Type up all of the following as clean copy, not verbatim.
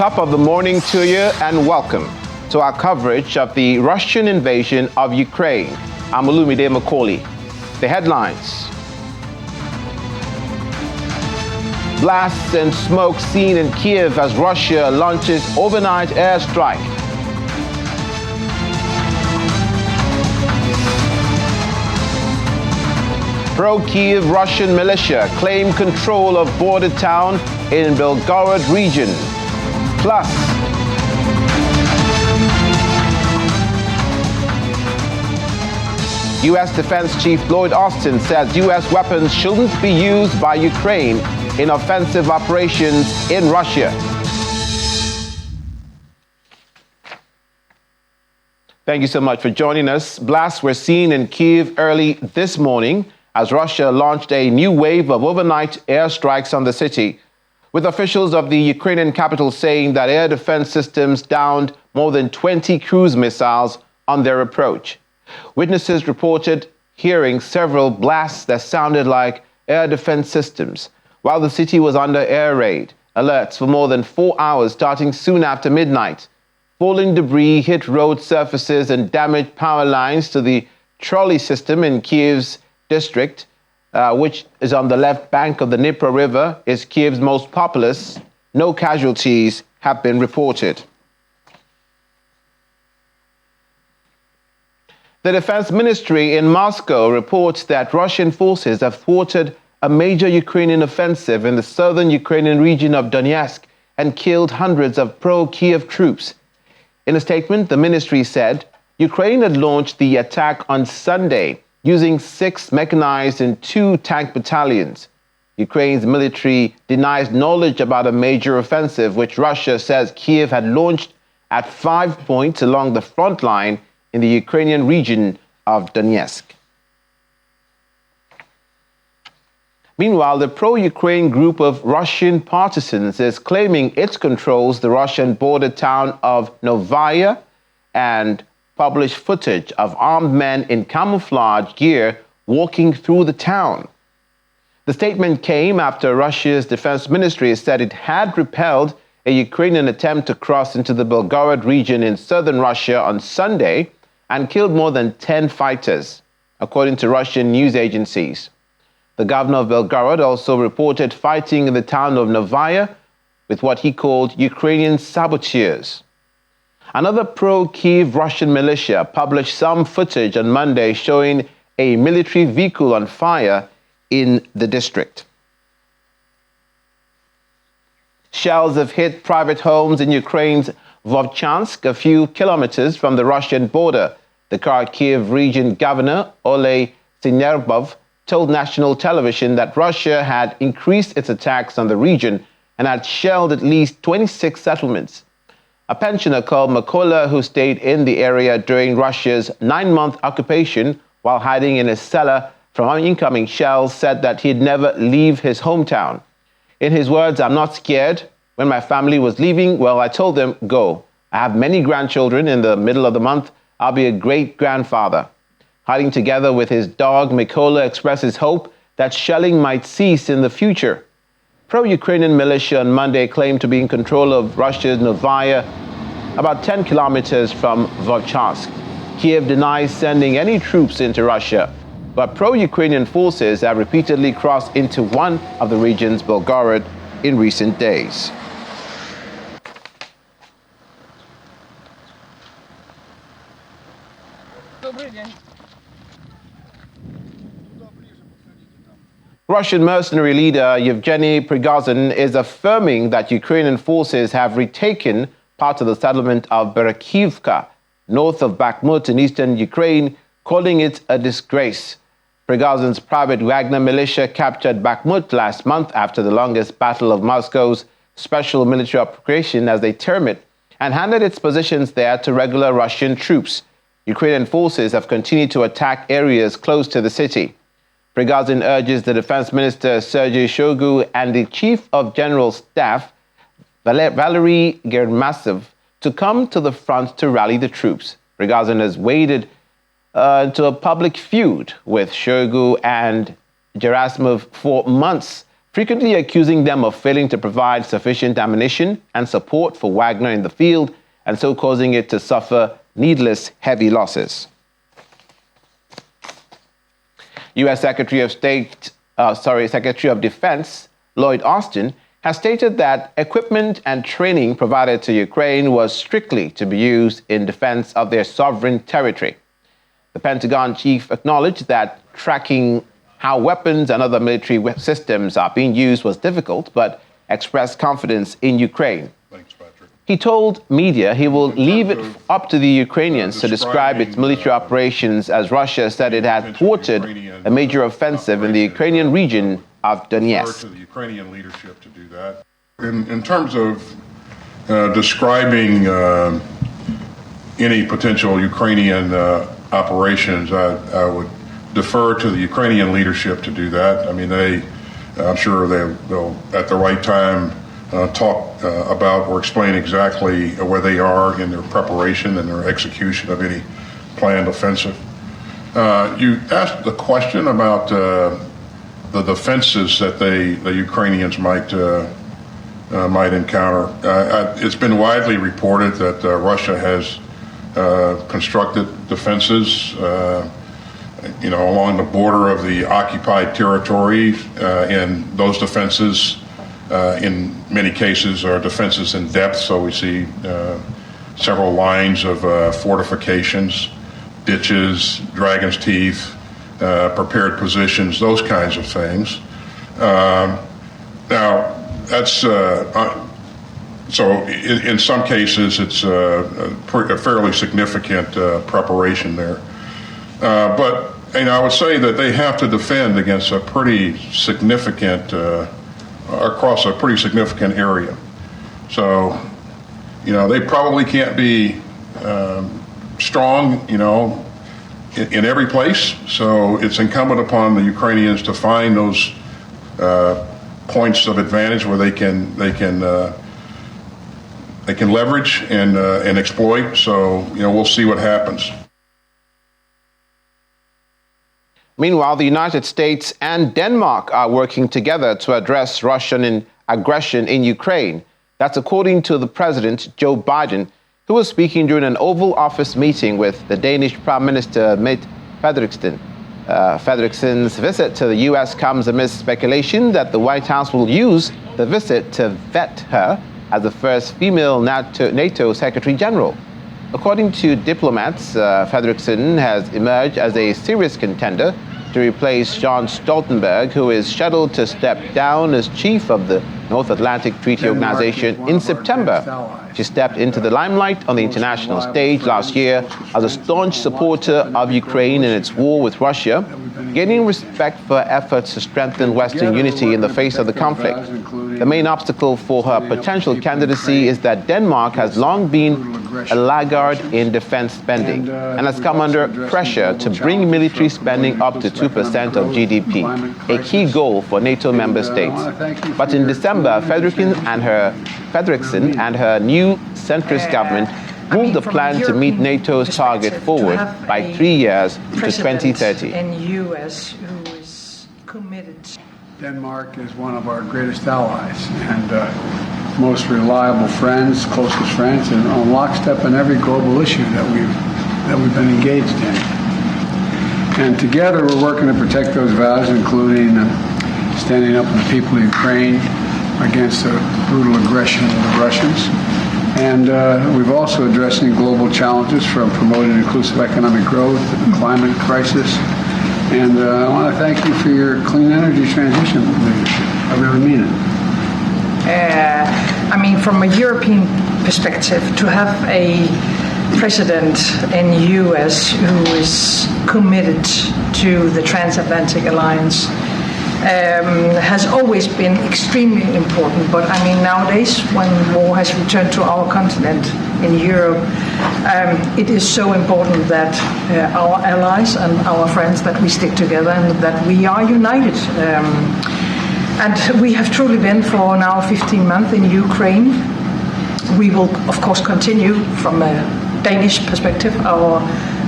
Top of the morning to you and welcome to our coverage of the Russian invasion of Ukraine. I'm Olumide Macaulay. The headlines. Blasts and smoke seen in Kyiv as Russia launches overnight airstrike. Pro-Kyiv Russian militia claim control of border town in Belgorod region. Plus, U.S. Defense Chief Lloyd Austin says U.S. weapons shouldn't be used by Ukraine in offensive operations in Russia. Thank you so much for joining us. Blasts were seen in Kyiv early this morning as Russia launched a new wave of overnight airstrikes on the city, with officials of the Ukrainian capital saying that air defense systems downed more than 20 cruise missiles on their approach. Witnesses reported hearing several blasts that sounded like air defense systems, while the city was under air raid alerts for more than 4 hours starting soon after midnight. Falling debris hit road surfaces and damaged power lines to the trolley system in Kyiv's district, which is on the left bank of the Dnipro River, is Kyiv's most populous. No casualties have been reported. The Defense Ministry in Moscow reports that Russian forces have thwarted a major Ukrainian offensive in the southern Ukrainian region of Donetsk and killed hundreds of pro-Kyiv troops. In a statement, the ministry said Ukraine had launched the attack on Sunday using 6 mechanized and 2 tank battalions. Ukraine's military denies knowledge about a major offensive, which Russia says Kyiv had launched at 5 points along the front line in the Ukrainian region of Donetsk. Meanwhile, the pro-Ukraine group of Russian partisans is claiming it controls the Russian border town of Novaya and published footage of armed men in camouflage gear walking through the town. The statement came after Russia's defense ministry said it had repelled a Ukrainian attempt to cross into the Belgorod region in southern Russia on Sunday and killed more than 10 fighters, according to Russian news agencies. The governor of Belgorod also reported fighting in the town of Novaya with what he called Ukrainian saboteurs. Another pro-Kyiv Russian militia published some footage on Monday showing a military vehicle on fire in the district. Shells have hit private homes in Ukraine's Vovchansk, a few kilometers from the Russian border. The Kharkiv region governor, Oleh Synerbov, told national television that Russia had increased its attacks on the region and had shelled at least 26 settlements. A pensioner called Mykola, who stayed in the area during Russia's 9-month occupation while hiding in a cellar from incoming shells, said that he'd never leave his hometown. In his words, "I'm not scared. When my family was leaving, well, I told them, go. I have many grandchildren. In the middle of the month, I'll be a great-grandfather." Hiding together with his dog, Mykola expresses hope that shelling might cease in the future. Pro-Ukrainian militia on Monday claimed to be in control of Russia's Novaya, about 10 kilometers from Vovchansk. Kyiv denies sending any troops into Russia, but pro-Ukrainian forces have repeatedly crossed into one of the region's Belgorod in recent days. Russian mercenary leader Yevgeny Prigozhin is affirming that Ukrainian forces have retaken part of the settlement of Kakhovka, north of Bakhmut in eastern Ukraine, calling it a disgrace. Prigozhin's private Wagner militia captured Bakhmut last month after the longest battle of Moscow's special military operation, as they term it, and handed its positions there to regular Russian troops. Ukrainian forces have continued to attack areas close to the city. Prigozhin urges the defense minister Sergei Shoigu and the chief of general staff Valery Germasov to come to the front to rally the troops. Prigozhin has waded into a public feud with Shoigu and Gerasimov for months, frequently accusing them of failing to provide sufficient ammunition and support for Wagner in the field, and so causing it to suffer needless heavy losses. U.S. Secretary of Defense Lloyd Austin has stated that equipment and training provided to Ukraine was strictly to be used in defense of their sovereign territory. The Pentagon chief acknowledged that tracking how weapons and other military systems are being used was difficult, but expressed confidence in Ukraine. Thanks, Patrick. He told media he will leave it up to the Ukrainians to describe its military operations, as Russia said it had thwarted a major offensive in the Ukrainian region of Donetsk. To the Ukrainian leadership to do that. In terms of describing any potential Ukrainian operations, I would defer to the Ukrainian leadership to do that. I mean, I'm sure they'll at the right time talk about or explain exactly where they are in their preparation and their execution of any planned offensive. You asked the question about the defenses that the Ukrainians might encounter. It's been widely reported that Russia has constructed defenses along the border of the occupied territory, and those defenses in many cases are defenses in depth, so we see several lines of fortifications, ditches, dragon's teeth, prepared positions, those kinds of things. Now, that's so in some cases it's a fairly significant preparation there. But I would say that they have to defend against a pretty significant, across a pretty significant area. So, they probably can't be strong, in every place. So it's incumbent upon the Ukrainians to find those points of advantage where they can leverage and exploit. So, we'll see what happens. Meanwhile, the United States and Denmark are working together to address Russian aggression in Ukraine. That's according to the President, Joe Biden, who was speaking during an Oval Office meeting with the Danish Prime Minister, Mette Frederiksen. Frederiksen's visit to the U.S. comes amidst speculation that the White House will use the visit to vet her as the first female NATO Secretary General. According to diplomats, Frederiksen has emerged as a serious contender to replace Jens Stoltenberg, who is scheduled to step down as chief of the North Atlantic Treaty Organization in September. She stepped into the limelight on the international stage last year as a staunch supporter of Ukraine in its war with Russia, gaining respect for efforts to strengthen Western unity in the face of the conflict. The main obstacle for her potential candidacy is that Denmark has long been a laggard in defense spending and has come under pressure to bring military spending up to 2% of GDP, a key goal for NATO member states. But in December, Frederiksen and her new centrist government moved the plan to meet NATO's target forward by 3 years to 2030. In US who is committed. Denmark is one of our greatest allies and most reliable friends, closest friends, and on lockstep in every global issue that we've been engaged in. And together we're working to protect those values, including standing up for the people of Ukraine against the brutal aggression of the Russians. And we've also addressing global challenges from promoting inclusive economic growth to the climate crisis. And I want to thank you for your clean energy transition leadership. I really mean it. From a European perspective, to have a president in the US who is committed to the transatlantic alliance has always been extremely important. But nowadays, when war has returned to our continent in Europe, it is so important that our allies and our friends, that we stick together and that we are united. And we have truly been for now 15 months in Ukraine. We will, of course, continue from a Danish perspective our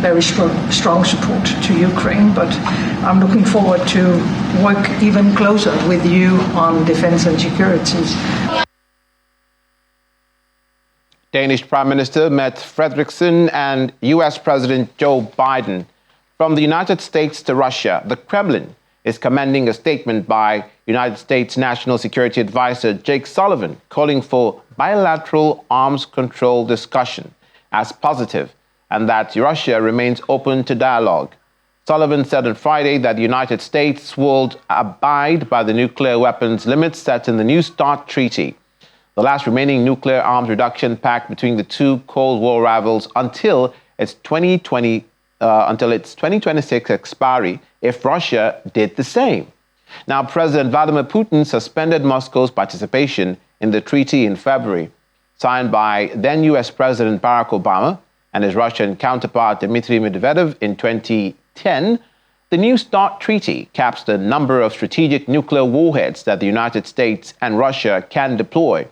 very strong support to Ukraine, but I'm looking forward to work even closer with you on defense and security. Danish Prime Minister Mette Frederiksen and U.S. President Joe Biden. From the United States to Russia, the Kremlin is commending a statement by United States National Security Advisor Jake Sullivan calling for bilateral arms control discussion as positive and that Russia remains open to dialogue. Sullivan said on Friday that the United States would abide by the nuclear weapons limits set in the New START treaty, the last remaining nuclear arms reduction pact between the two Cold War rivals until its 2026 expiry if Russia did the same. Now, President Vladimir Putin suspended Moscow's participation in the treaty in February, signed by then U.S. President Barack Obama and his Russian counterpart Dmitry Medvedev in 2010. The New START treaty caps the number of strategic nuclear warheads that the United States and Russia can deploy.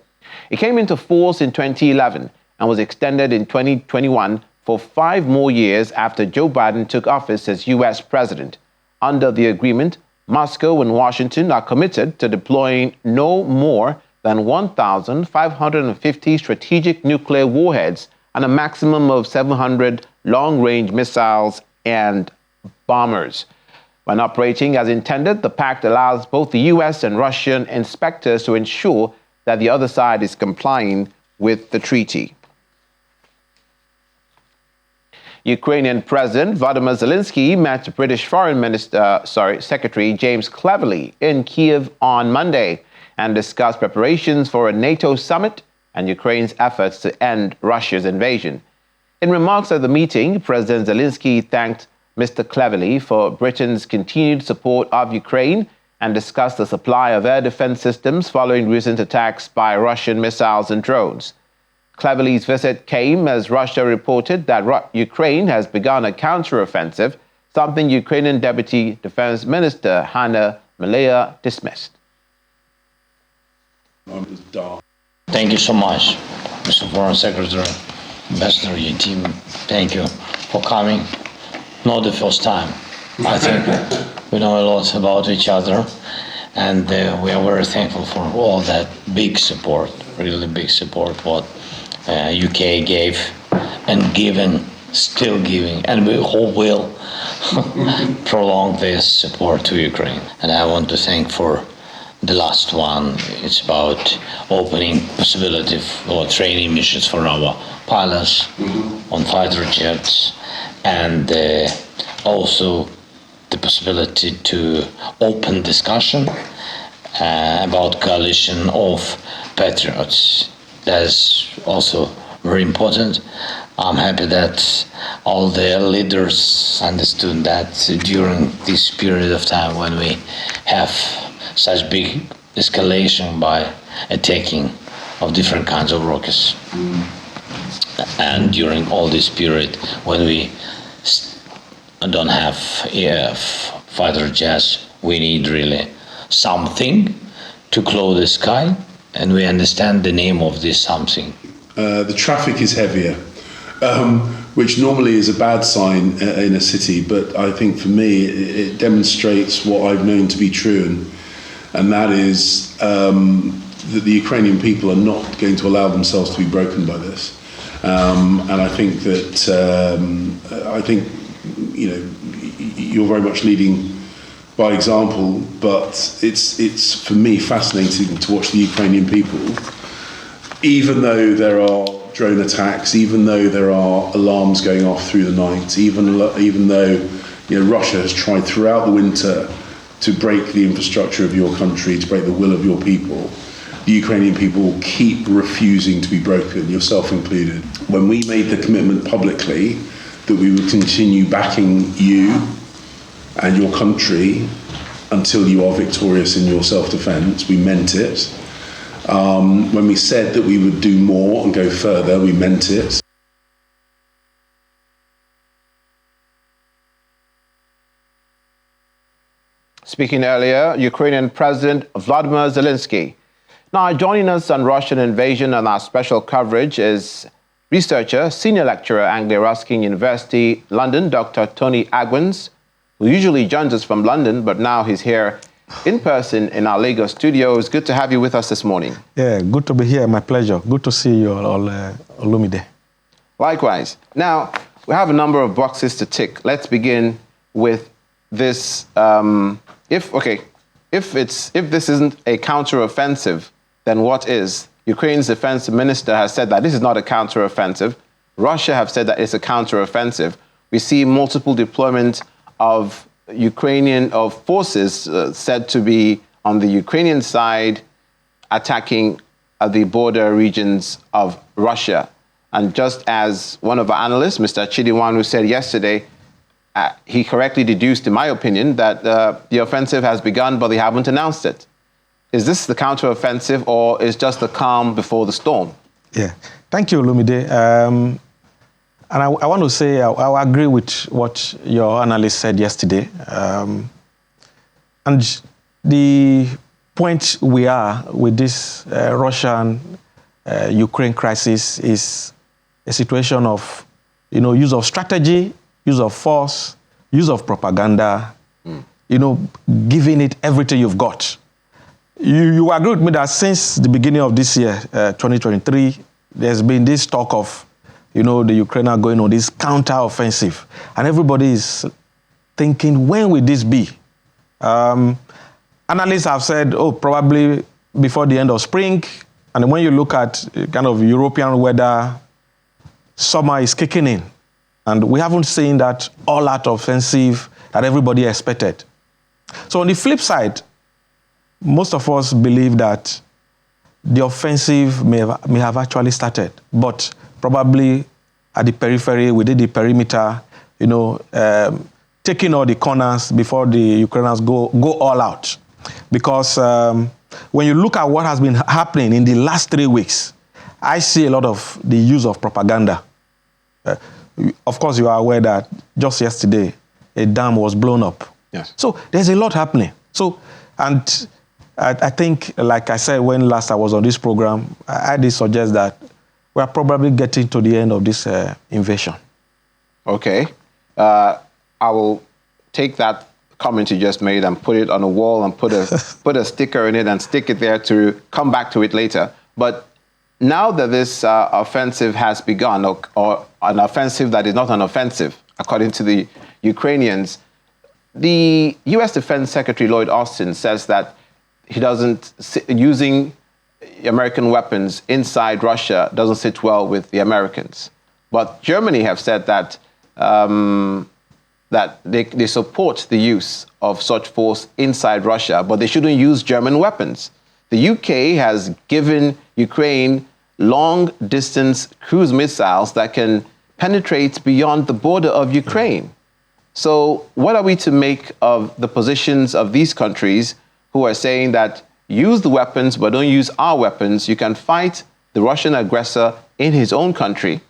It came into force in 2011 and was extended in 2021 for 5 more years after Joe Biden took office as U.S. president. Under the agreement, Moscow and Washington are committed to deploying no more than 1,550 strategic nuclear warheads and a maximum of 700 long-range missiles and bombers. When operating as intended, the pact allows both the U.S. and Russian inspectors to ensure that the other side is complying with the treaty. Ukrainian President Volodymyr Zelensky met British Secretary James Cleverly in Kyiv on Monday and discussed preparations for a NATO summit and Ukraine's efforts to end Russia's invasion. In remarks at the meeting, President Zelensky thanked Mr. Cleverly for Britain's continued support of Ukraine and discussed the supply of air defense systems following recent attacks by Russian missiles and drones. Cleverly's visit came as Russia reported that Ukraine has begun a counteroffensive, something Ukrainian Deputy Defense Minister Hanna Maliar dismissed. Thank you so much, Mr. Foreign Secretary, Ambassador, your team. Thank you for coming. Not the first time. I think we know a lot about each other, and we are very thankful for all that big support, really big support, what UK gave and given, still giving, and we hope will prolong this support to Ukraine. And I want to thank for the last one. It's about opening possibility for training missions for our pilots on fighter jets, and also the possibility to open discussion about coalition of patriots. That's also very important. I'm happy that all the leaders understood that during this period of time when we have such big escalation by attacking of different kinds of rockets. And during all this period when we don't have fighter jets, we need really something to close the sky, and we understand the name of this something. The traffic is heavier, which normally is a bad sign in a city, but I think for me it demonstrates what I've known to be true, and that is that the Ukrainian people are not going to allow themselves to be broken by this. And I think that you're very much leading by example, but it's for me fascinating to watch the Ukrainian people, even though there are drone attacks, even though there are alarms going off through the night, even though Russia has tried throughout the winter to break the infrastructure of your country, to break the will of your people. The Ukrainian people keep refusing to be broken, yourself included. When we made the commitment publicly that we would continue backing you and your country until you are victorious in your self-defense, we meant it. When we said that we would do more and go further, we meant it. Speaking earlier, Ukrainian President Volodymyr Zelensky. Now, joining us on Russian invasion on our special coverage is researcher, senior lecturer, Anglia Ruskin University, London, Dr. Tony Agwins, who usually joins us from London, but now he's here in person in our Lagos studio. It's good to have you with us this morning. Yeah, good to be here. My pleasure. Good to see you all, Olumide. Likewise. Now, we have a number of boxes to tick. Let's begin with this. If this isn't a counteroffensive, then what is? Ukraine's defense minister has said that this is not a counteroffensive. Russia have said that it's a counteroffensive. We see multiple deployment of Ukrainian forces said to be on the Ukrainian side attacking the border regions of Russia. And just as one of our analysts, Mr. Chidiwanu, said yesterday, he correctly deduced, in my opinion, that the offensive has begun, but they haven't announced it. Is this the counteroffensive, or is just the calm before the storm? Yeah, thank you, Olumide. And I want to say I agree with what your analyst said yesterday. And the point we are with this Russian-Ukraine crisis is a situation of, use of strategy, use of force, use of propaganda, giving it everything you've got. You agree with me that since the beginning of this year, 2023, there's been this talk of, the Ukrainians going on this counter-offensive. And everybody is thinking, when will this be? Analysts have said, probably before the end of spring. And when you look at kind of European weather, summer is kicking in. And we haven't seen that all-out offensive that everybody expected. So on the flip side, most of us believe that the offensive may have actually started, but probably at the periphery, within the perimeter, taking all the corners before the Ukrainians go all out. Because when you look at what has been happening in the last 3 weeks, I see a lot of the use of propaganda. Of course, you are aware that just yesterday, a dam was blown up. Yes. So there's a lot happening. So, and I think, like I said when last I was on this program, I did suggest that we are probably getting to the end of this invasion. Okay. I will take that comment you just made and put it on a wall and put a sticker in it and stick it there to come back to it later. But now that this offensive has begun, or an offensive that is not an offensive, according to the Ukrainians, the U.S. Defense Secretary Lloyd Austin says that he doesn't, using American weapons inside Russia doesn't sit well with the Americans. But Germany have said that that they support the use of such force inside Russia, but they shouldn't use German weapons. The UK has given Ukraine long-distance cruise missiles that can penetrate beyond the border of Ukraine. So what are we to make of the positions of these countries who are saying that use the weapons, but don't use our weapons? You can fight the Russian aggressor in his own country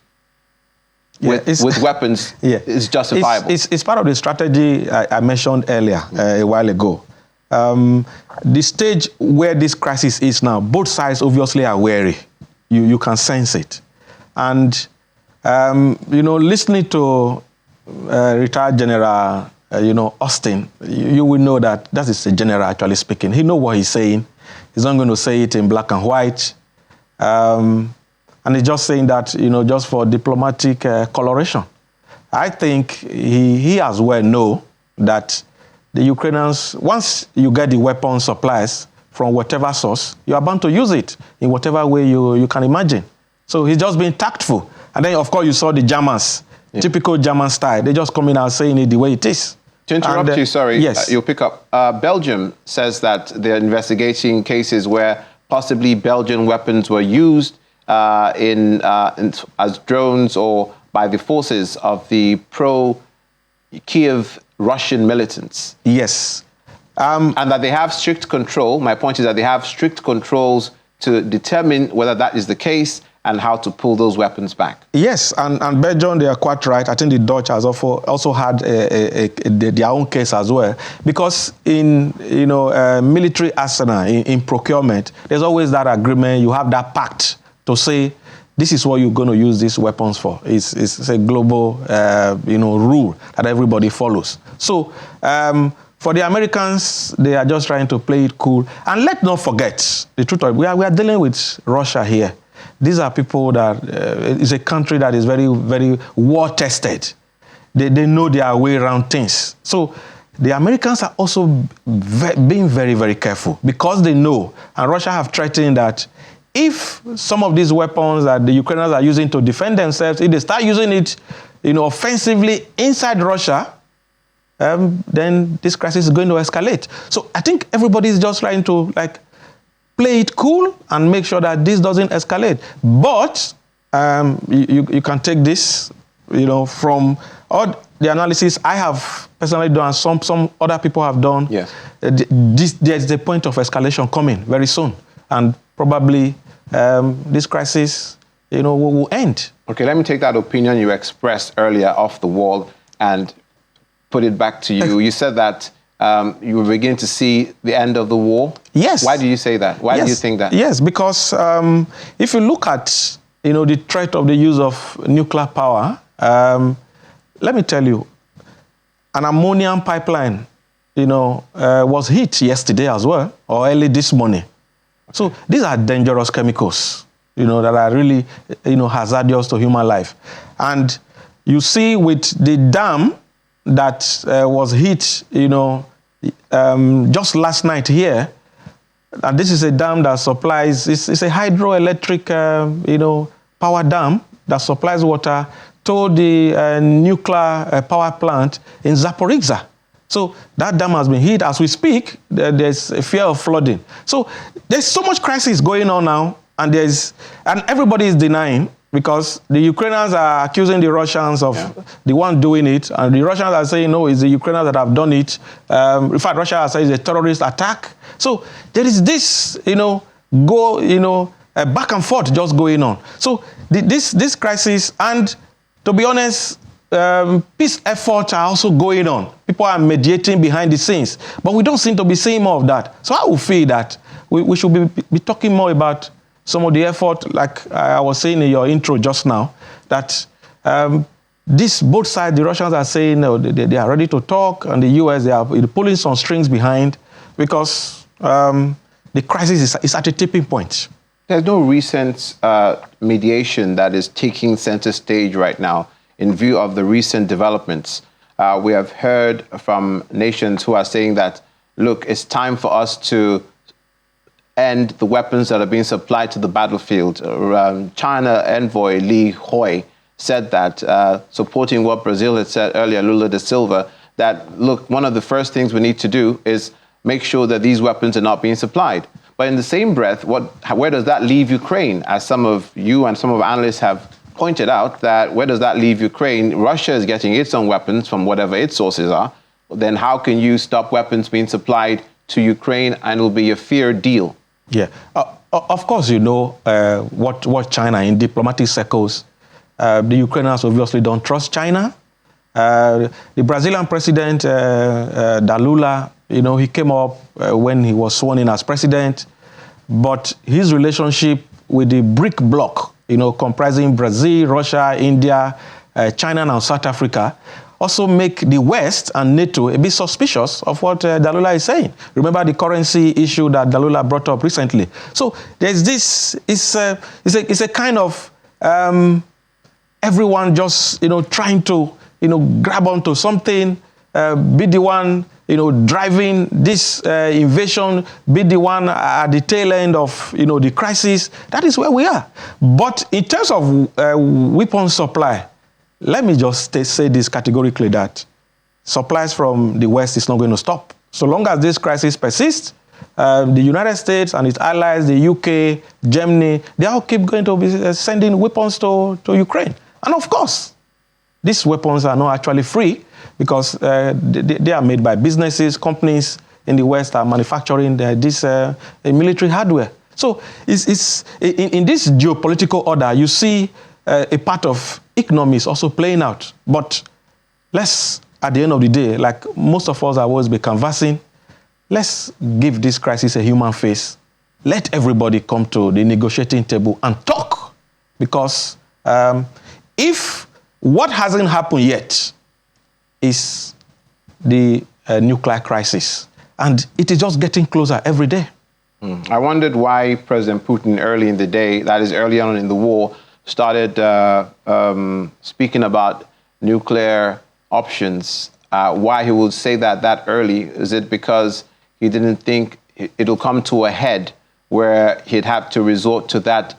with weapons. Yeah. Is justifiable. It's part of the strategy I mentioned earlier, a while ago. The stage where this crisis is now, both sides obviously are wary. You can sense it. And, listening to retired General, Austin, you will know that is the general actually speaking. He knows what he's saying. He's not going to say it in black and white. And he's just saying that, just for diplomatic coloration. I think he as well know that the Ukrainians, once you get the weapon supplies from whatever source, you are bound to use it in whatever way you can imagine. So he's just being tactful. And then, of course, you saw the Germans, typical German style. They just come in and saying it the way it is. To interrupt you, sorry, yes. You'll pick up. Belgium says that they're investigating cases where possibly Belgian weapons were used as drones or by the forces of the pro-Kyiv Russian militants. Yes. And that they have strict control. My point is that they have strict controls to determine whether that is the case and how to pull those weapons back. Yes, and Belgium, they are quite right. I think the Dutch has also had their own case as well. Because in military arsenal, in procurement, there's always that agreement. You have that pact to say this is what you're going to use these weapons for. It's a global, rule that everybody follows. So for the Americans, they are just trying to play it cool. And let's not forget the truth of it. We are dealing with Russia here. These are people that it's a country that is very, very war-tested. They know their way around things. So the Americans are also being very, very careful because they know, and Russia have threatened that if some of these weapons that the Ukrainians are using to defend themselves, if they start using it, offensively inside Russia, then this crisis is going to escalate. So I think everybody is just trying to play it cool and make sure that this doesn't escalate. But you can take this, from all the analysis I have personally done, and some other people have done. Yes. There's the point of escalation coming very soon, and probably this crisis, will end. Okay, let me take that opinion you expressed earlier off the wall and put it back to you. You said that you will begin to see the end of the war. Yes. Why do you say that? Why do you think that? Yes, because if you look at the threat of the use of nuclear power, let me tell you, an ammonium pipeline, was hit yesterday as well, or early this morning. So these are dangerous chemicals, that are really, hazardous to human life. And you see with the dam that was hit, just last night here, and this is a dam that supplies, it's a hydroelectric, power dam that supplies water to the nuclear power plant in Zaporizhzhia. So that dam has been hit. As we speak, there's a fear of flooding. So there's so much crisis going on now, and everybody is denying, because the Ukrainians are accusing the Russians of the one doing it, and the Russians are saying, no, it's the Ukrainians that have done it. In fact, Russia has said it's a terrorist attack. So there is this, back and forth just going on. So this crisis, and to be honest, peace efforts are also going on. People are mediating behind the scenes, but we don't seem to be seeing more of that. So I would feel that we should be talking more about some of the effort, like I was saying in your intro just now, that both sides, the Russians are saying they are ready to talk, and the US, they are pulling some strings behind, because the crisis is at a tipping point. There's no recent mediation that is taking center stage right now in view of the recent developments. We have heard from nations who are saying that, look, it's time for us to end the weapons that are being supplied to the battlefield. China envoy Li Hui said that, supporting what Brazil had said earlier, Lula da Silva, that, look, one of the first things we need to do is make sure that these weapons are not being supplied. But in the same breath, where does that leave Ukraine? As some of you and some of analysts have pointed out, that where does that leave Ukraine? Russia is getting its own weapons from whatever its sources are. Then how can you stop weapons being supplied to Ukraine, and it will be a fair deal? Yeah, of course, what China in diplomatic circles, the Ukrainians obviously don't trust China. The Brazilian president, Lula, he came up when he was sworn in as president, but his relationship with the BRIC bloc, comprising Brazil, Russia, India, China, and South Africa, also make the West and NATO a bit suspicious of what Lula is saying. Remember the currency issue that Lula brought up recently. So there's this, it's a kind of everyone just, trying to, grab onto something, be the one, driving this invasion, be the one at the tail end of, the crisis. That is where we are. But in terms of weapon supply, let me just say this categorically, that supplies from the West is not going to stop. So long as this crisis persists, the United States and its allies, the UK, Germany, they all keep going to be sending weapons to Ukraine. And of course, these weapons are not actually free, because they are made by businesses, companies in the West are manufacturing this military hardware. So it's in this geopolitical order, you see a part of economies also playing out. But let's, at the end of the day, like most of us have always been canvassing, let's give this crisis a human face. Let everybody come to the negotiating table and talk. because if what hasn't happened yet is the nuclear crisis, and it is just getting closer every day. I wondered why President Putin early in the day, that is early on in the war, started speaking about nuclear options. Why he would say that early? Is it because he didn't think it'll come to a head where he'd have to resort to that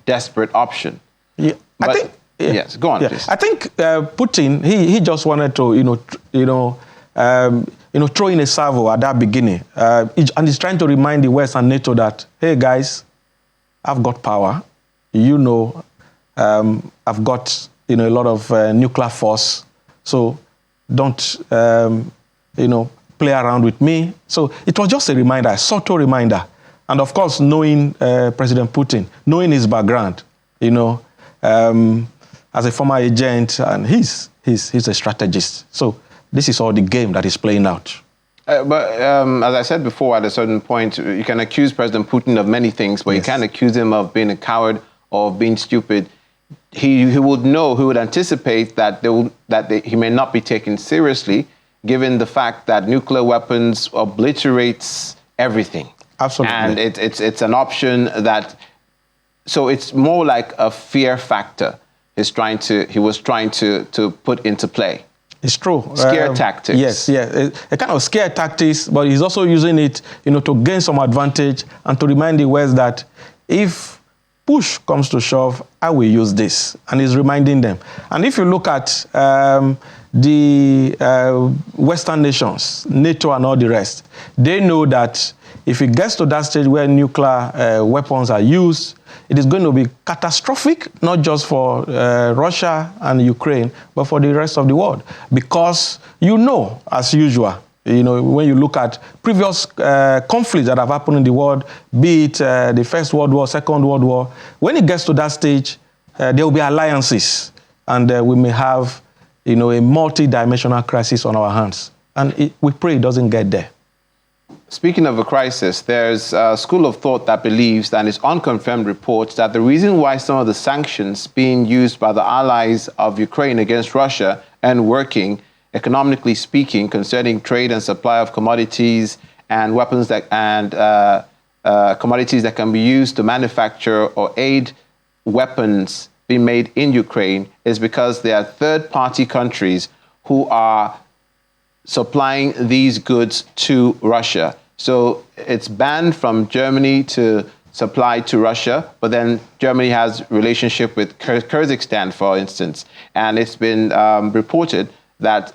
desperate option? Yeah, I think. Yeah, yes, go on, please. I think Putin, he just wanted to, throw in a salvo at that beginning, and he's trying to remind the West and NATO that, hey guys, I've got power. I've got a lot of nuclear force, so don't play around with me. So it was just a reminder, a subtle reminder, and of course knowing President Putin, knowing his background, as a former agent, and he's a strategist. So this is all the game that he's playing out. But as I said before, at a certain point, you can accuse President Putin of many things, but you can't accuse him of being a coward or of being stupid. He would know, he would anticipate that he may not be taken seriously, given the fact that nuclear weapons obliterates everything. Absolutely. And it's an option that, so it's more like a fear factor he was trying to put into play. It's true. Scare tactics. Yes, a kind of scare tactics, but he's also using it, to gain some advantage and to remind the West that if push comes to shove, I will use this. And he's reminding them. And if you look at the Western nations, NATO and all the rest, they know that if it gets to that stage where nuclear weapons are used, it is going to be catastrophic, not just for Russia and Ukraine, but for the rest of the world. Because as usual, when you look at previous conflicts that have happened in the world, be it the First World War, Second World War, when it gets to that stage, there will be alliances, and we may have, a multi-dimensional crisis on our hands. And we pray it doesn't get there. Speaking of a crisis, there's a school of thought that believes, and it's unconfirmed reports, that the reason why some of the sanctions being used by the allies of Ukraine against Russia and working, economically speaking, concerning trade and supply of commodities and weapons commodities that can be used to manufacture or aid weapons being made in Ukraine, is because there are third-party countries who are supplying these goods to Russia. So it's banned from Germany to supply to Russia, but then Germany has relationship with Kyrgyzstan, for instance, and it's been reported that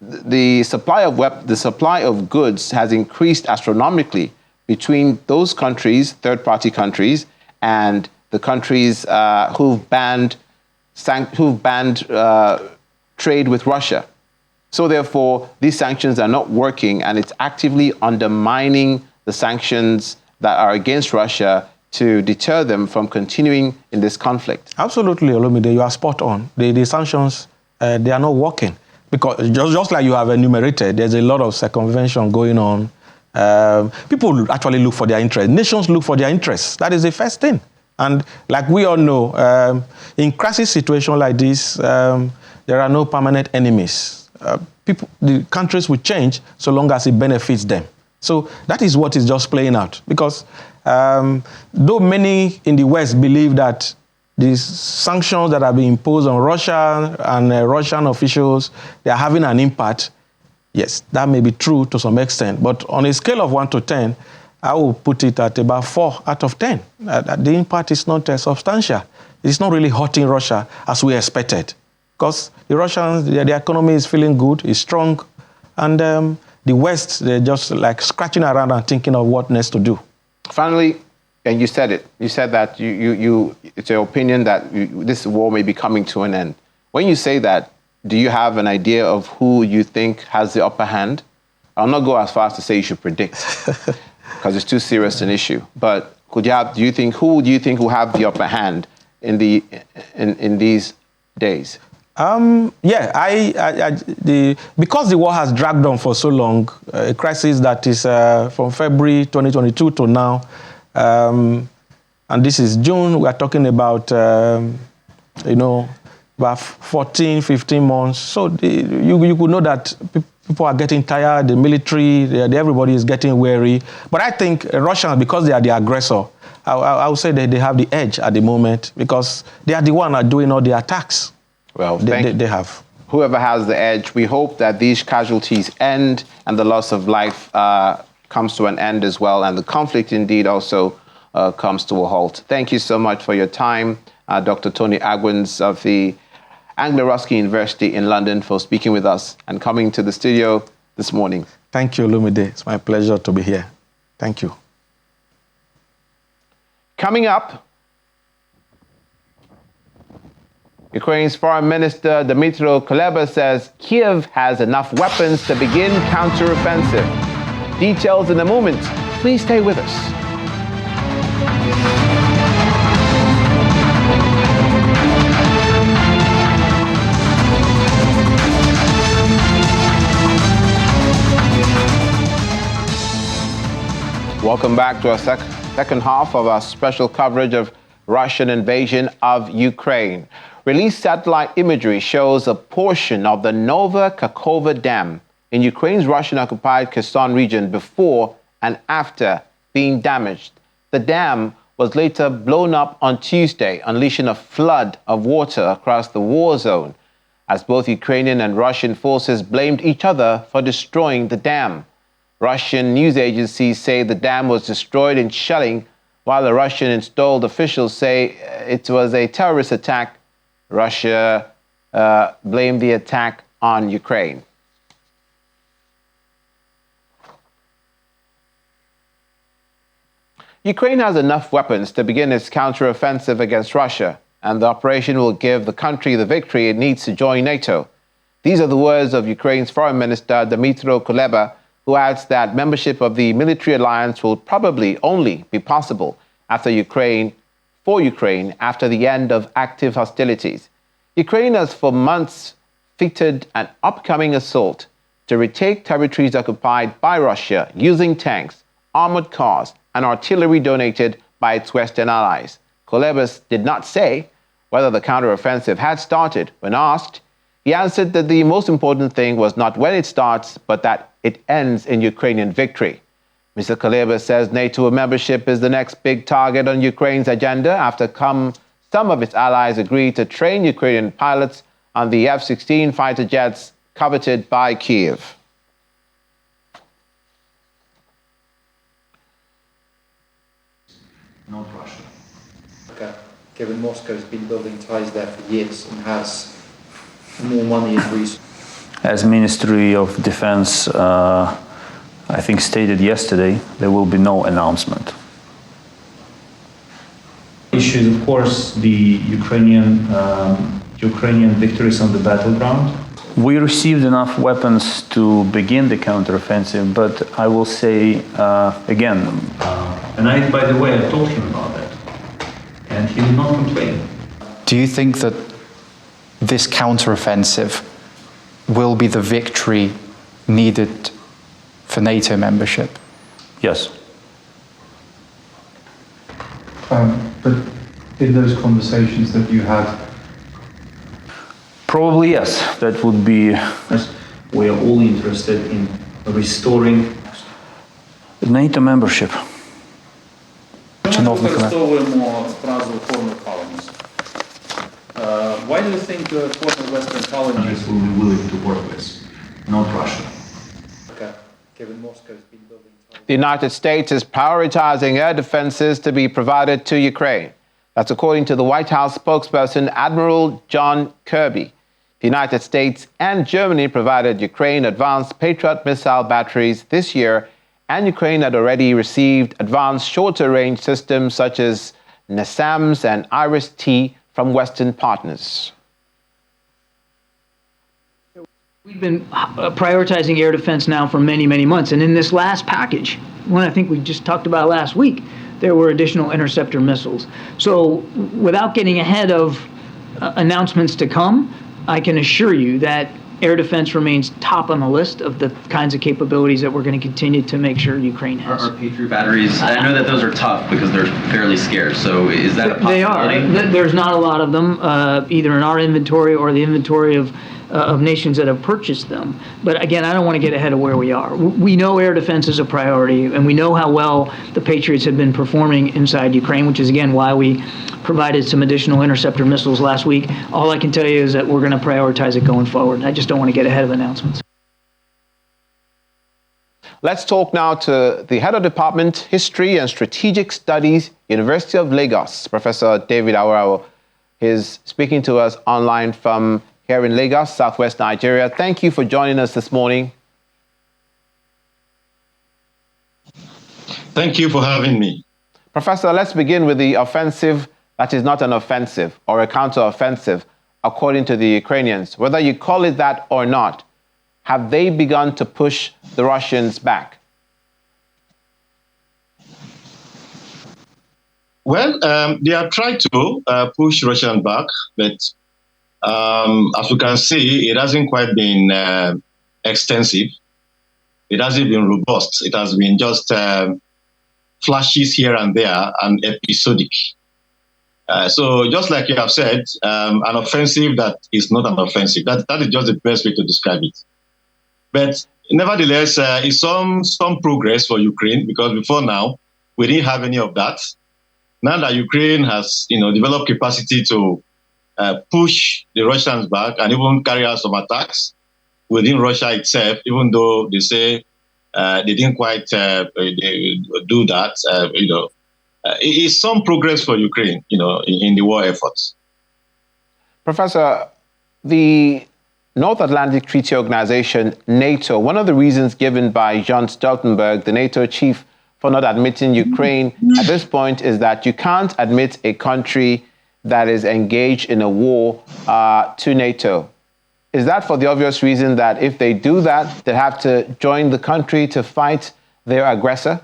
the supply of goods has increased astronomically between those countries, third-party countries, and the countries who've banned trade with Russia. So therefore, these sanctions are not working, and it's actively undermining the sanctions that are against Russia to deter them from continuing in this conflict. Absolutely, Olumide, you are spot on. The sanctions, they are not working. Because just like you have enumerated, there's a lot of circumvention going on. People actually look for their interests. Nations look for their interests. That is the first thing. And like we all know, in crisis situations like this, there are no permanent enemies. The countries will change so long as it benefits them. So that is what is just playing out. Because though many in the West believe that these sanctions that are being imposed on Russia and Russian officials, they are having an impact, yes, that may be true to some extent. But on a scale of 1 to 10, I will put it at about 4 out of 10. The impact is not substantial. It's not really hurting Russia as we expected. Because the Russians, their economy is feeling good, is strong, and the West, they're just like scratching around and thinking of what next to do. Finally, and you said it, you said that it's your opinion that this war may be coming to an end. When you say that, do you have an idea of who you think has the upper hand? I'll not go as far as to say you should predict, because it's too serious an issue. But who do you think will have the upper hand in these days? Because the war has dragged on for so long, a crisis that is from February 2022 to now, and this is June. We are talking about, about 14, 15 months. So you could know that people are getting tired, the military, everybody is getting weary. But I think Russians, because they are the aggressor, I would say that they have the edge at the moment because they are the one that are doing all the attacks. Well, they have. Whoever has the edge, we hope that these casualties end and the loss of life comes to an end as well, and the conflict indeed also comes to a halt. Thank you so much for your time, Dr. Tony Agwins of the Anglo-Ruskin University in London, for speaking with us and coming to the studio this morning. Thank you, Lumide. It's my pleasure to be here. Thank you. Coming up, Ukraine's Foreign Minister Dmytro Kuleba says Kyiv has enough weapons to begin counteroffensive. Details in a moment. Please stay with us. Welcome back to our second half of our special coverage of Russian invasion of Ukraine. Released satellite imagery shows a portion of the Nova Kakhovka Dam in Ukraine's Russian-occupied Kherson region before and after being damaged. The dam was later blown up on Tuesday, unleashing a flood of water across the war zone, as both Ukrainian and Russian forces blamed each other for destroying the dam. Russian news agencies say the dam was destroyed in shelling, while the Russian-installed officials say it was a terrorist attack. Russia blamed the attack on Ukraine. Ukraine has enough weapons to begin its counteroffensive against Russia, and the operation will give the country the victory it needs to join NATO. These are the words of Ukraine's Foreign Minister Dmytro Kuleba, who adds that membership of the military alliance will probably only be possible for Ukraine after the end of active hostilities. Ukraine has for months feted an upcoming assault to retake territories occupied by Russia using tanks, armored cars, and artillery donated by its Western allies. Kuleba did not say whether the counteroffensive had started. When asked, he answered that the most important thing was not when it starts, but that it ends in Ukrainian victory. Mr. Kuleba says NATO membership is the next big target on Ukraine's agenda after some of its allies agreed to train Ukrainian pilots on the F-16 fighter jets coveted by Kyiv. Not Russia. Given Moscow's been building ties there for years and has more money and resources. As Ministry of Defense, I think stated yesterday, there will be no announcement. Issues, of course, the Ukrainian victories on the battleground. We received enough weapons to begin the counteroffensive, but I will say again, and I, by the way, I told him about that, and he did not complain. Do you think that this counteroffensive will be the victory needed for NATO membership? Yes. But in those conversations that you had, Probably yes. That would be. We are all interested in restoring NATO membership. Why do you think former Western colonies will be willing to work with, not Russia? Given Moscow's been building ties. The United States is prioritizing air defenses to be provided to Ukraine. That's according to the White House spokesperson, Admiral John Kirby. The United States and Germany provided Ukraine advanced Patriot missile batteries this year, and Ukraine had already received advanced shorter-range systems such as NASAMS and IRIS-T from Western partners. We've been prioritizing air defense now for many, many months. And in this last package, one I think we just talked about last week, there were additional interceptor missiles. So without getting ahead of announcements to come, I can assure you that air defense remains top on the list of the kinds of capabilities that we're going to continue to make sure Ukraine has. Are Patriot batteries, I know that those are tough because they're fairly scarce, so is that a possibility? They are. There's not a lot of them, either in our inventory or the inventory of nations that have purchased them. But again, I don't want to get ahead of where we are. We know air defense is a priority, and we know how well the Patriots have been performing inside Ukraine, which is, again, why we provided some additional interceptor missiles last week. All I can tell you is that we're going to prioritize it going forward. I just don't want to get ahead of announcements. Let's talk now to the head of Department, History and Strategic Studies, University of Lagos, Professor David Awarawo. He's speaking to us online from here in Lagos, Southwest Nigeria. Thank you for joining us this morning. Thank you for having me. Professor, let's begin with the offensive that is not an offensive or a counteroffensive, according to the Ukrainians. Whether you call it that or not, have they begun to push the Russians back? Well, they have tried to push Russia back, but as you can see, it hasn't quite been extensive. It hasn't been robust. It has been just flashes here and there and episodic. So just like you have said, an offensive that is not an offensive. That is just the best way to describe it. But nevertheless, it's some progress for Ukraine, because before now, we didn't have any of that. Now that Ukraine has developed capacity to push the Russians back and even carry out some attacks within Russia itself, even though they say they didn't quite do that, it is some progress for Ukraine, in the war efforts. Professor, the North Atlantic Treaty Organization, NATO, one of the reasons given by Jens Stoltenberg, the NATO chief, for not admitting Ukraine at this point is that you can't admit a country that is engaged in a war to NATO. Is that for the obvious reason that if they do that, they have to join the country to fight their aggressor?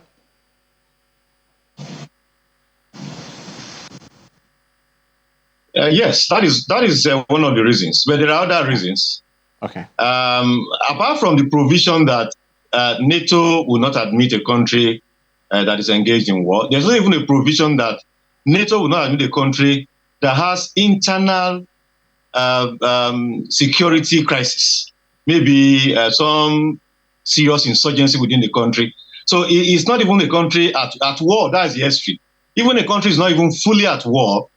Yes, that is one of the reasons. But there are other reasons. Okay. Apart from the provision that NATO will not admit a country that is engaged in war, there's not even a provision that NATO will not admit a country that has internal security crisis, maybe some serious insurgency within the country. So it's not even a country at war. That's the history. Even a country is not even fully at war,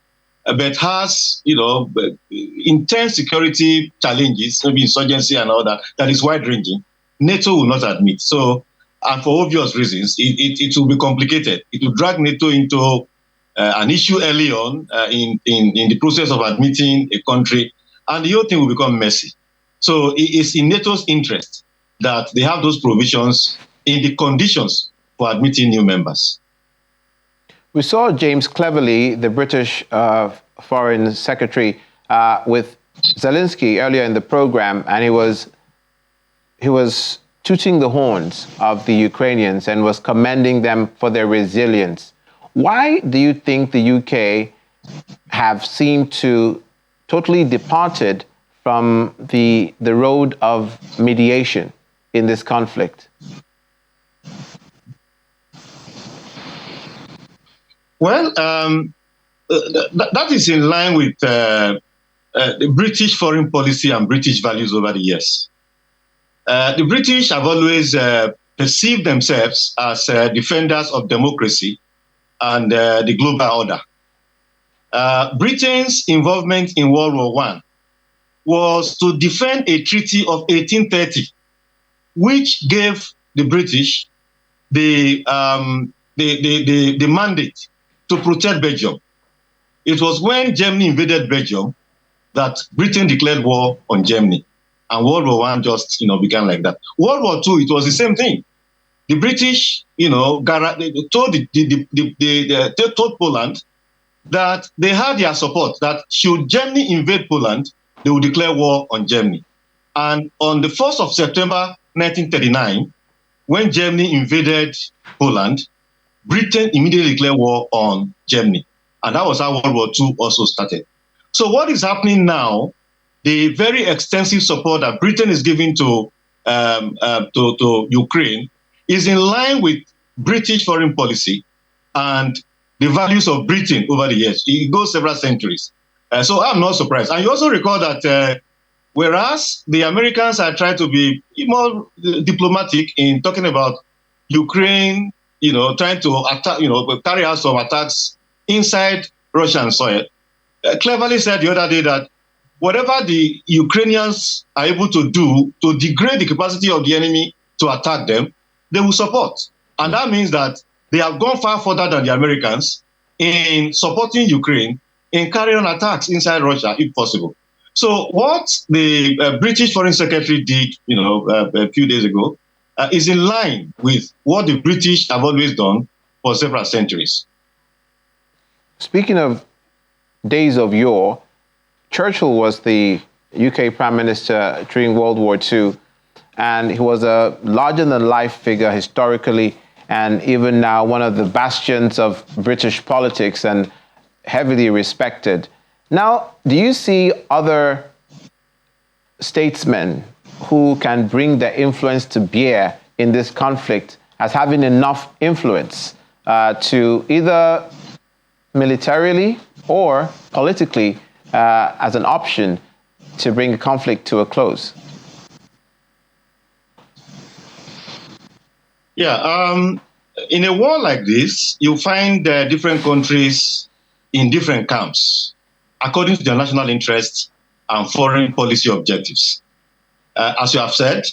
but has intense security challenges, maybe insurgency and all that. That is wide ranging. NATO will not admit. So, and for obvious reasons, it will be complicated. It will drag NATO into an issue early on in the process of admitting a country, and the whole thing will become messy. So it is in NATO's interest that they have those provisions in the conditions for admitting new members. We saw James Cleverly, the British Foreign Secretary, with Zelensky earlier in the program, and he was tooting the horns of the Ukrainians and was commending them for their resilience. Why do you think the UK have seemed to totally departed from the road of mediation in this conflict? Well, that is in line with the British foreign policy and British values over the years. The British have always perceived themselves as defenders of democracy and the global order. Britain's involvement in World War I was to defend a treaty of 1830, which gave the British the mandate to protect Belgium. It was when Germany invaded Belgium that Britain declared war on Germany, and World War I just began like that. World War II, it was the same thing. The British, they told Poland that they had their support, that should Germany invade Poland, they would declare war on Germany. And on the 1st of September 1939, when Germany invaded Poland, Britain immediately declared war on Germany. And that was how World War II also started. So what is happening now the very extensive support that Britain is giving to Ukraine is in line with British foreign policy and the values of Britain over the years. It goes several centuries. So I'm not surprised. And you also recall that whereas the Americans are trying to be more diplomatic in talking about Ukraine, trying to attack, carry out some attacks inside Russian soil, cleverly said the other day that whatever the Ukrainians are able to do to degrade the capacity of the enemy to attack them, they will support. And that means that they have gone far further than the Americans in supporting Ukraine in carrying on attacks inside Russia, if possible. So what the British Foreign Secretary did, a few days ago, is in line with what the British have always done for several centuries. Speaking of days of yore, Churchill was the UK Prime Minister during World War II, and he was a larger-than-life figure historically, and even now one of the bastions of British politics and heavily respected. Now, do you see other statesmen who can bring their influence to bear in this conflict as having enough influence to either militarily or politically as an option to bring a conflict to a close? Yeah, in a war like this, you find different countries in different camps, according to their national interests and foreign policy objectives. As you have said,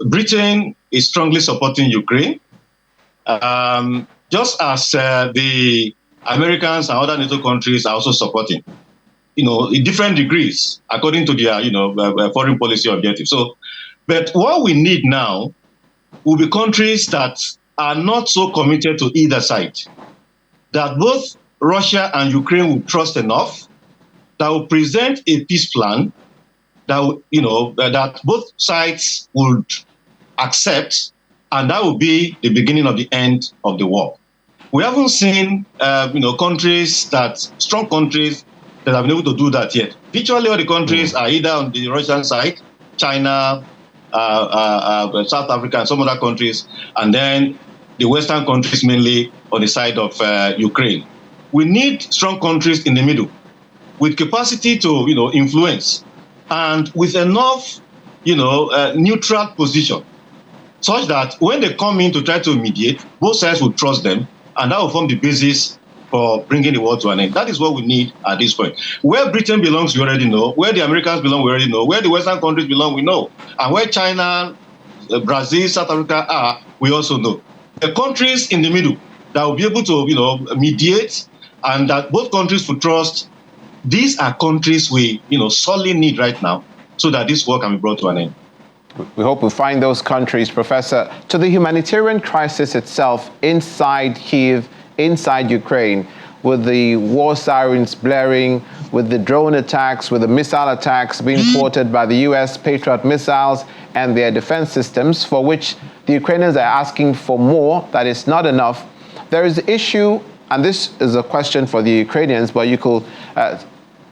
Britain is strongly supporting Ukraine, just as the Americans and other NATO countries are also supporting, in different degrees, according to their, foreign policy objectives. So, but what we need now will be countries that are not so committed to either side, that both Russia and Ukraine will trust enough, that will present a peace plan that that both sides would accept, and that will be the beginning of the end of the war. We haven't seen, strong countries that have been able to do that yet. Virtually all the countries are either on the Russian side, China, South Africa, and some other countries, and then the Western countries mainly on the side of Ukraine. We need strong countries in the middle with capacity to, influence, and with enough, neutral position, such that when they come in to try to mediate, both sides will trust them, and that will form the basis for bringing the war to an end. That is what we need at this point. Where Britain belongs, we already know. Where the Americans belong, we already know. Where the Western countries belong, we know. And where China, Brazil, South Africa are, we also know. The countries in the middle that will be able to, mediate, and that both countries will trust, these are countries we, sorely need right now so that this war can be brought to an end. We hope we find those countries, Professor. To the humanitarian crisis itself inside Kyiv, inside Ukraine, with the war sirens blaring, with the drone attacks, with the missile attacks being thwarted by the US Patriot missiles and their defense systems, for which the Ukrainians are asking for more, that is not enough. There is the issue, and this is a question for the Ukrainians, but you could,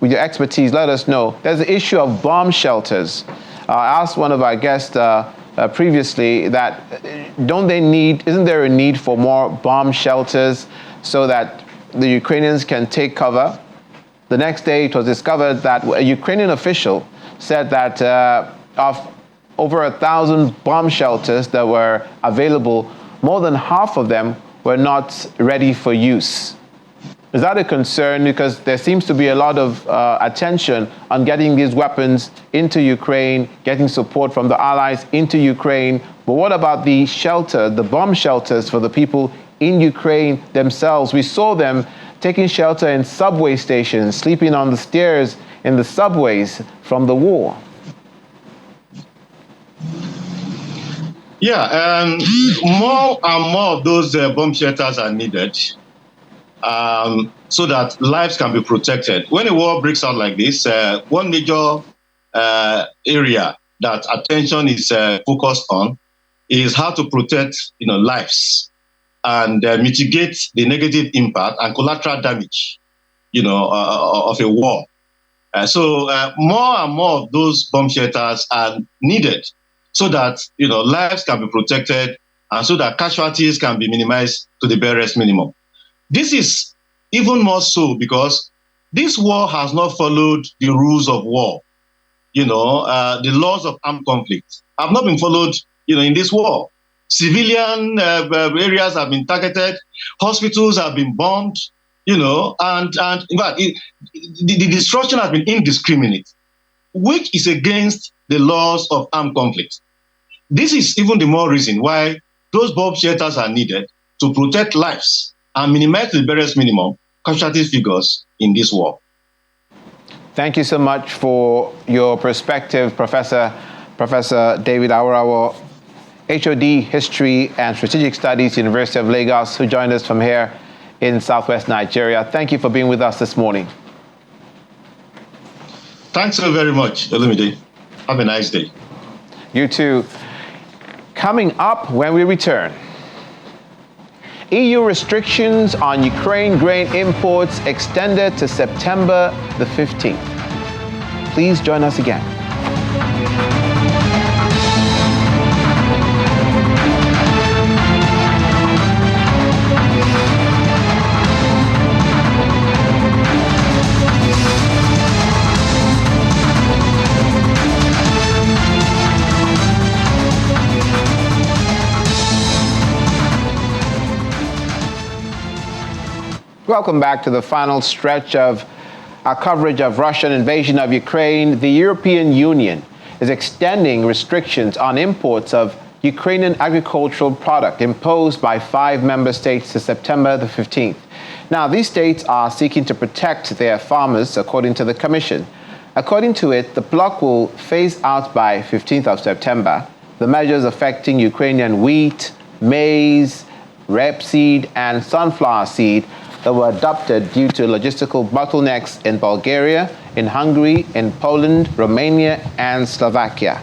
with your expertise, let us know. There's the issue of bomb shelters. I asked one of our guests previously that isn't there a need for more bomb shelters so that the Ukrainians can take cover? The next day it was discovered that a Ukrainian official said that of over 1,000 bomb shelters that were available, more than half of them were not ready for use. Is that a concern? Because there seems to be a lot of attention on getting these weapons into Ukraine, getting support from the allies into Ukraine. But what about the shelter, the bomb shelters for the people in Ukraine themselves? We saw them taking shelter in subway stations, sleeping on the stairs in the subways from the war. Yeah, more and more of those bomb shelters are needed. So that lives can be protected. When a war breaks out like this, one major area that attention is focused on is how to protect, lives and mitigate the negative impact and collateral damage, of a war. So more and more of those bomb shelters are needed so that lives can be protected and so that casualties can be minimized to the barest minimum. This is even more so because this war has not followed the rules of war. The laws of armed conflict have not been followed, in this war. Civilian areas have been targeted, hospitals have been bombed, and in fact, the destruction has been indiscriminate, which is against the laws of armed conflict. This is even the more reason why those bomb shelters are needed to protect lives and minimize the barest minimum casualty figures in this war. Thank you so much for your perspective, Professor David Awurawa, HOD History and Strategic Studies, University of Lagos, who joined us from here in Southwest Nigeria. Thank you for being with us this morning. Thanks so very much, Olumide. Have a nice day. You too. Coming up when we return, EU restrictions on Ukraine grain imports extended to September the 15th. Please join us again. Welcome back to the final stretch of our coverage of Russian invasion of Ukraine. The European Union is extending restrictions on imports of Ukrainian agricultural product imposed by 5 member states to September the 15th. Now, these states are seeking to protect their farmers, according to the Commission. According to it, the bloc will phase out by 15th of September the measures affecting Ukrainian wheat, maize, rapeseed, and sunflower seed that were adopted due to logistical bottlenecks in Bulgaria, in Hungary, in Poland, Romania, and Slovakia.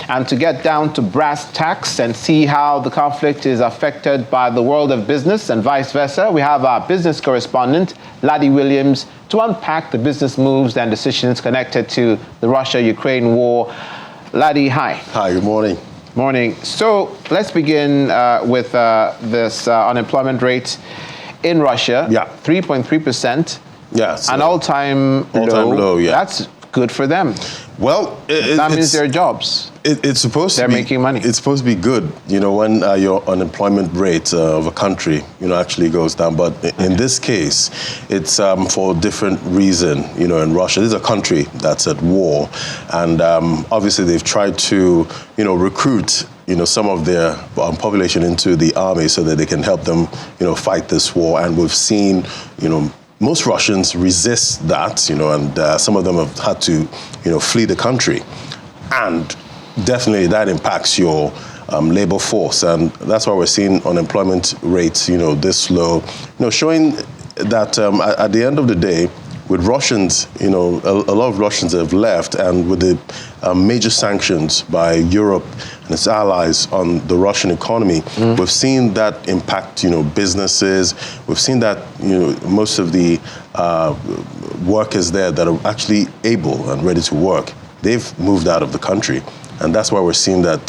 And to get down to brass tacks and see how the conflict is affected by the world of business and vice versa, we have our business correspondent, Laddie Williams, to unpack the business moves and decisions connected to the Russia-Ukraine war. Laddie, hi. Hi, good morning. Morning. So let's begin with this unemployment rate in Russia. Yeah. 3.3%. Yeah. So an all-time low. Yeah. That's good for them. Well, that means their jobs. It's supposed they're to be making money. It's supposed to be good, when your unemployment rate of a country, actually goes down. But in this case, it's for a different reason. In Russia, this is a country that's at war, and obviously they've tried to, recruit, some of their population into the army so that they can help them, fight this war. And we've seen, most Russians resist that, and some of them have had to, flee the country. And definitely that impacts your labor force. And that's why we're seeing unemployment rates, this low, showing that at the end of the day, with Russians, a lot of Russians have left, and with the major sanctions by Europe and its allies on the Russian economy, we've seen that impact, businesses. We've seen that, most of the workers there that are actually able and ready to work, they've moved out of the country. And that's why we're seeing that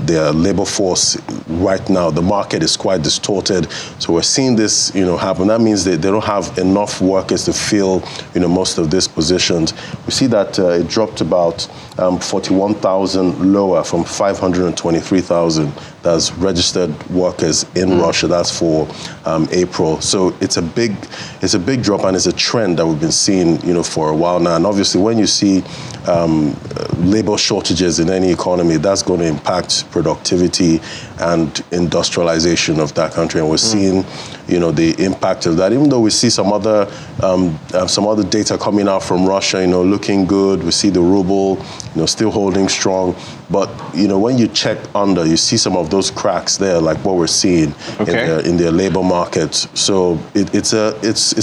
their labor force right now, the market is quite distorted. So we're seeing this, happen. That means that they don't have enough workers to fill, most of these positions. We see that it dropped about 41,000 lower from 523,000. That's registered workers in Russia. That's for April. So it's a big drop, and it's a trend that we've been seeing, for a while now. And obviously, when you see labor shortages in any economy, that's going to impact productivity and industrialization of that country. And we're seeing, the impact of that. Even though we see some other data coming out from Russia, looking good. We see the ruble, still holding strong. But when you check under, you see some of those cracks there, like what we're seeing in their labor market. So it's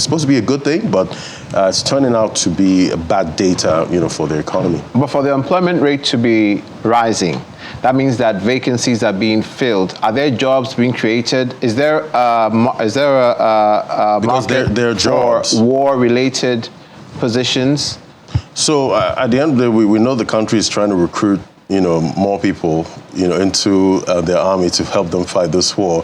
supposed to be a good thing, but it's turning out to be bad data, for the economy. But for the employment rate to be rising, that means that vacancies are being filled. Are there jobs being created? Is there a because market there are jobs for war-related positions? So at the end of the day, we know the country is trying to recruit, more people, into their army to help them fight this war.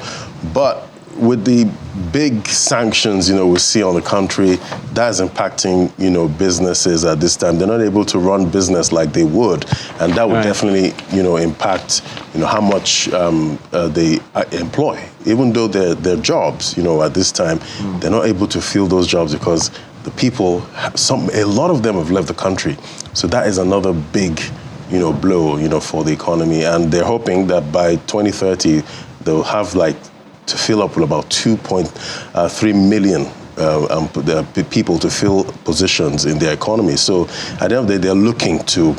But with the big sanctions, we see on the country, that's impacting, businesses at this time. They're not able to run business like they would, and that would definitely, impact, how much they employ. Even though they're jobs, at this time, they're not able to fill those jobs because the people, a lot of them have left the country. So that is another big, blow, for the economy. And they're hoping that by 2030, they'll have to fill up with about 2.3 million people to fill positions in their economy. So at the end of the day, they're looking to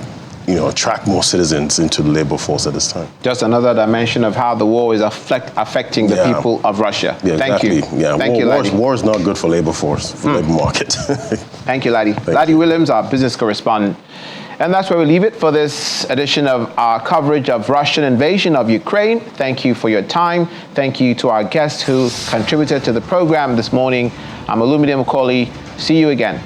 attract more citizens into the labor force at this time. Just another dimension of how the war is affecting the people of Russia. Yeah, Thank exactly. you. Yeah, Thank you, Ladi. War is not good for labor force, for labor market. Thank you, Ladi. Ladi Williams, our business correspondent. And that's where we leave it for this edition of our coverage of Russian invasion of Ukraine. Thank you for your time. Thank you to our guests who contributed to the program this morning. I'm Olumide Macaulay. See you again.